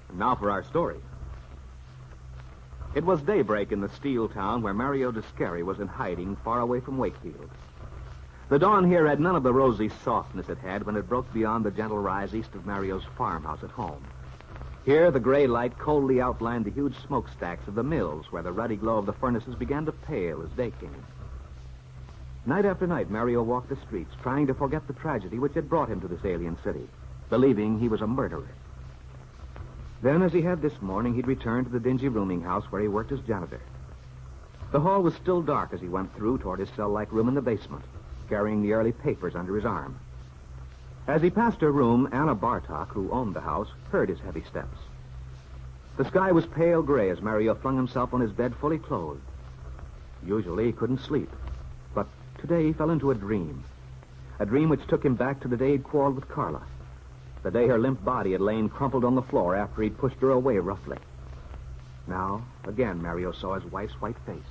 And now for our story. It was daybreak in the steel town where Mario Descari was in hiding far away from Wakefield. The dawn here had none of the rosy softness it had when it broke beyond the gentle rise east of Mario's farmhouse at home. Here, the gray light coldly outlined the huge smokestacks of the mills where the ruddy glow of the furnaces began to pale as day came. Night after night, Mario walked the streets, trying to forget the tragedy which had brought him to this alien city, believing he was a murderer. Then, as he had this morning, he'd returned to the dingy rooming house where he worked as janitor. The hall was still dark as he went through toward his cell-like room in the basement, carrying the early papers under his arm. As he passed her room, Anna Bartok, who owned the house, heard his heavy steps. The sky was pale gray as Mario flung himself on his bed fully clothed. Usually he couldn't sleep, but today he fell into a dream which took him back to the day he'd quarreled with Carla, the day her limp body had lain crumpled on the floor after he'd pushed her away roughly. Now, again, Mario saw his wife's white face.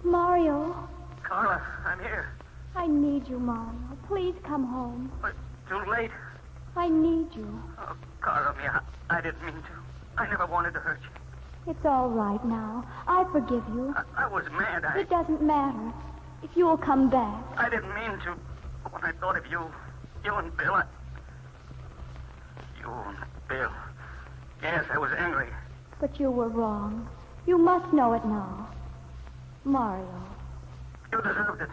Mario. Carla, I'm here. I need you, Mario. Please come home. But too late. I need you. Oh, Carla, I didn't mean to. I never wanted to hurt you. It's all right now. I forgive you. I was mad. It doesn't matter. If you'll come back. I didn't mean to. When I thought of you and Bill, You and Bill. Yes, I was angry. But you were wrong. You must know it now. Mario. You deserved it.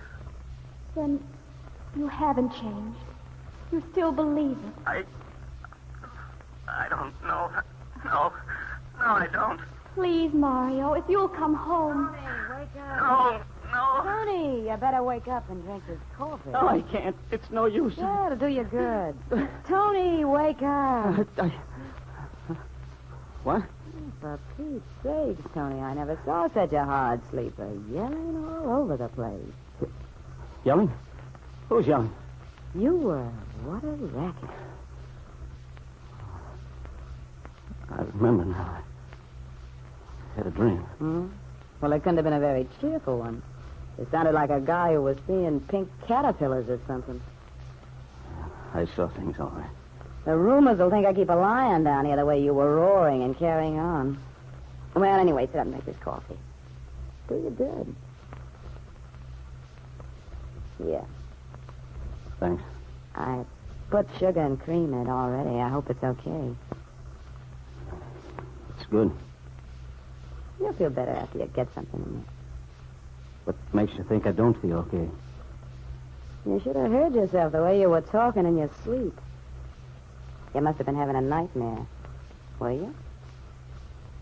Then you haven't changed. You still believe it. I don't know. No, I don't. Please, Mario, if you'll come home. Tony, wake up. No. Tony, you better wake up and drink this coffee. No, I can't. It's no use. Yeah, it'll do you good. Tony, wake up. What? For Pete's sakes, Tony, I never saw such a hard sleeper. Yelling all over the place. Yelling? Who's yelling? You were. What a racket. I remember now. I had a dream. Well, it couldn't have been a very cheerful one. It sounded like a guy who was seeing pink caterpillars or something. I saw things all right. The rumors will think I keep a lion down here the way you were roaring and carrying on. Well, anyway, sit up and make this coffee. Do you good. Yeah. Thanks. I put sugar and cream in it already. I hope it's okay. It's good. You'll feel better after you get something in it. What makes you think I don't feel okay? You should have heard yourself the way you were talking in your sleep. You must have been having a nightmare. Were you?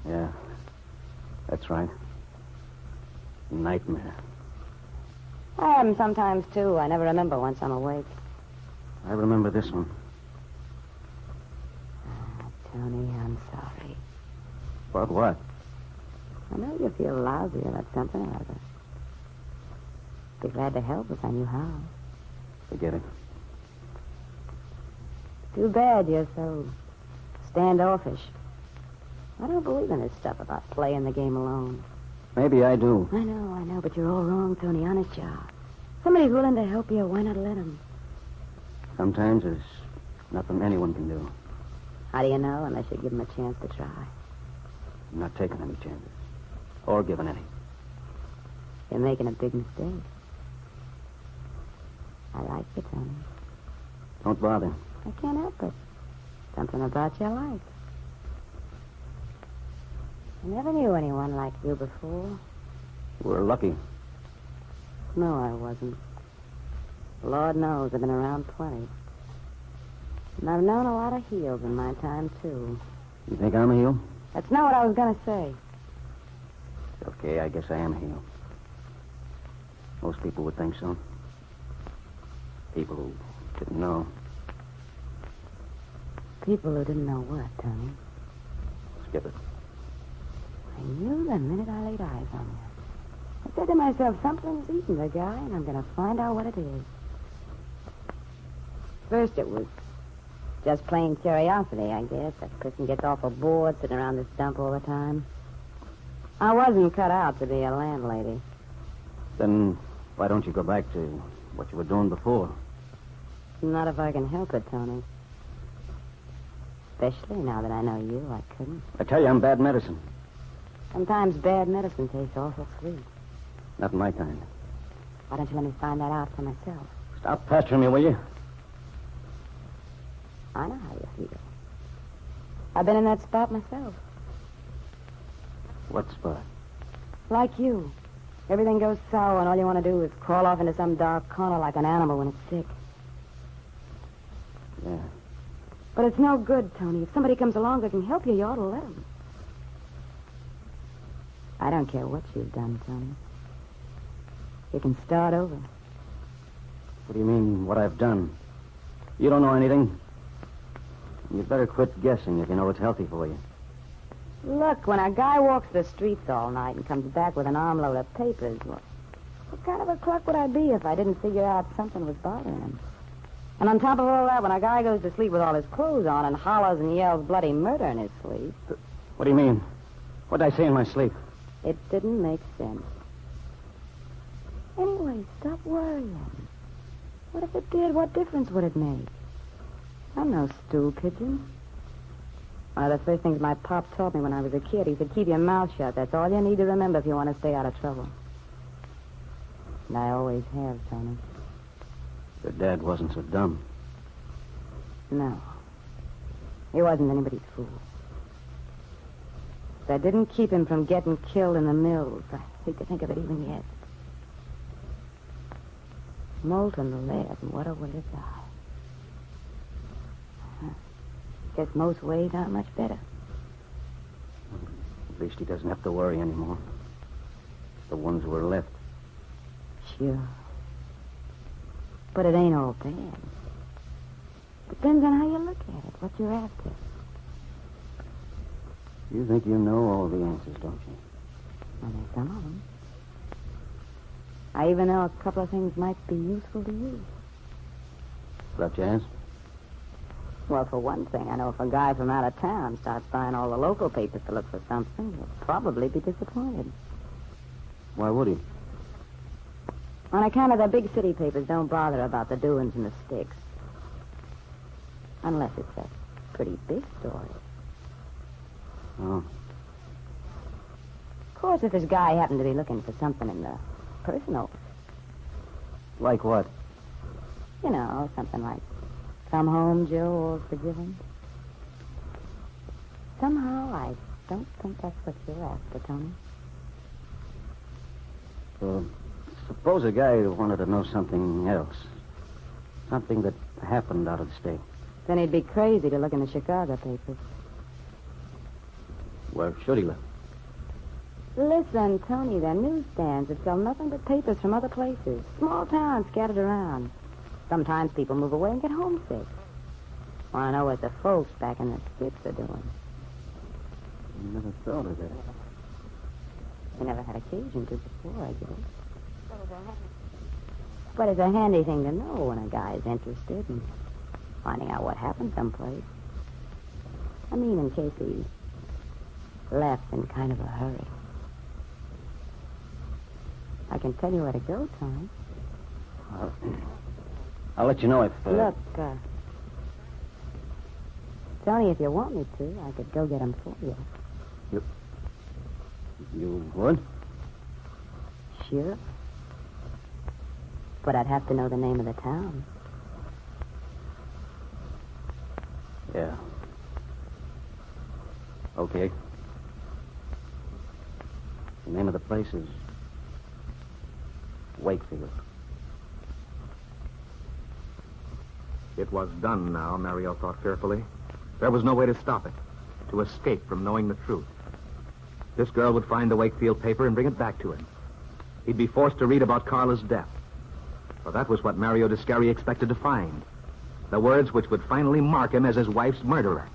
Yeah. That's right. Nightmare. I have them sometimes, too. I never remember once I'm awake. I remember this one. Tony, I'm sorry. About what? I know you feel lousy about something or other. Be glad to help if I knew how. Forget it. Too bad you're so standoffish. I don't believe in this stuff about playing the game alone. Maybe I do. I know, but you're all wrong, Tony. Honest, job. Somebody's willing to help you. Why not let him? Sometimes there's nothing anyone can do. How do you know unless you give him a chance to try? I'm not taking any chances. Or giving any. You're making a big mistake. I like you, Tony. Don't bother. I can't help it. Something about you I like. I never knew anyone like you before. We're lucky. No, I wasn't. Lord knows I've been around plenty. And I've known a lot of heels in my time, too. You think I'm a heel? That's not what I was going to say. Okay, I guess I am a heel. Most people would think so. People who didn't know. People who didn't know what, Tony? Skip it. I knew the minute I laid eyes on you. I said to myself, something's eating the guy, and I'm going to find out what it is. First, it was just plain curiosity, I guess. That person gets awful bored sitting around this dump all the time. I wasn't cut out to be a landlady. Then why don't you go back to what you were doing before? Not if I can help it, Tony. Especially now that I know you, I couldn't. I tell you, I'm bad medicine. Sometimes bad medicine tastes awful sweet. Not my kind. Why don't you let me find that out for myself? Stop pestering me, will you? I know how you feel. I've been in that spot myself. What spot? Like you. Everything goes sour and all you want to do is crawl off into some dark corner like an animal when it's sick. Yeah. But it's no good, Tony. If somebody comes along that can help you, you ought to let them. I don't care what you've done, Tony. You can start over. What do you mean, what I've done? You don't know anything. You'd better quit guessing if you know what's healthy for you. Look, when a guy walks the streets all night and comes back with an armload of papers, what kind of a clerk would I be if I didn't figure out something was bothering him? And on top of all that, when a guy goes to sleep with all his clothes on and hollers and yells bloody murder in his sleep... What do you mean? What did I say in my sleep? It didn't make sense. Anyway, stop worrying. What if it did? What difference would it make? I'm no stool pigeon. One of the first things my pop taught me when I was a kid, he said, keep your mouth shut. That's all you need to remember if you want to stay out of trouble. And I always have, Tony. Your dad wasn't so dumb. No. He wasn't anybody's fool. That didn't keep him from getting killed in the mills. I hate to think of it even yet. Molten lead, and what a way to die. Guess most ways aren't much better. At least he doesn't have to worry anymore. The ones who are left. Sure. But it ain't all bad. Depends on how you look at it, what you're after. You think you know all the answers, don't you? Well, there's some of them. I even know a couple of things might be useful to you. About jazz? Well, for one thing, I know if a guy from out of town starts buying all the local papers to look for something, he'll probably be disappointed. Why would he? On account of the big city papers don't bother about the doings in the sticks. Unless it's a pretty big story. Oh. Of course, if this guy happened to be looking for something in the personal, Like what? you know, something like, come home, Joe, all forgiven. Somehow, I don't think that's what you're after, Tony. Suppose a guy wanted to know something else. Something that happened out of the state. Then he'd be crazy to look in the Chicago papers. Where should he look? Listen, Tony, they're newsstands that sell nothing but papers from other places. Small towns scattered around. Sometimes people move away and get homesick. Want to know what the folks back in the sticks are doing. I never thought of that. You never had occasion to before, I guess. But it's a handy thing to know when a guy's interested in finding out what happened someplace. I mean, in case he left in kind of a hurry. I can tell you where to go, Tony. I'll let you know if... Look, Tony, if you want me to, I could go get him for you. You would? Sure. But I'd have to know the name of the town. Yeah. Okay. The name of the place is Wakefield. It was done now, Mario thought fearfully. There was no way to stop it, to escape from knowing the truth. This girl would find the Wakefield paper and bring it back to him. He'd be forced to read about Carla's death. For that was what Mario Descari expected to find. The words which would finally mark him as his wife's murderer.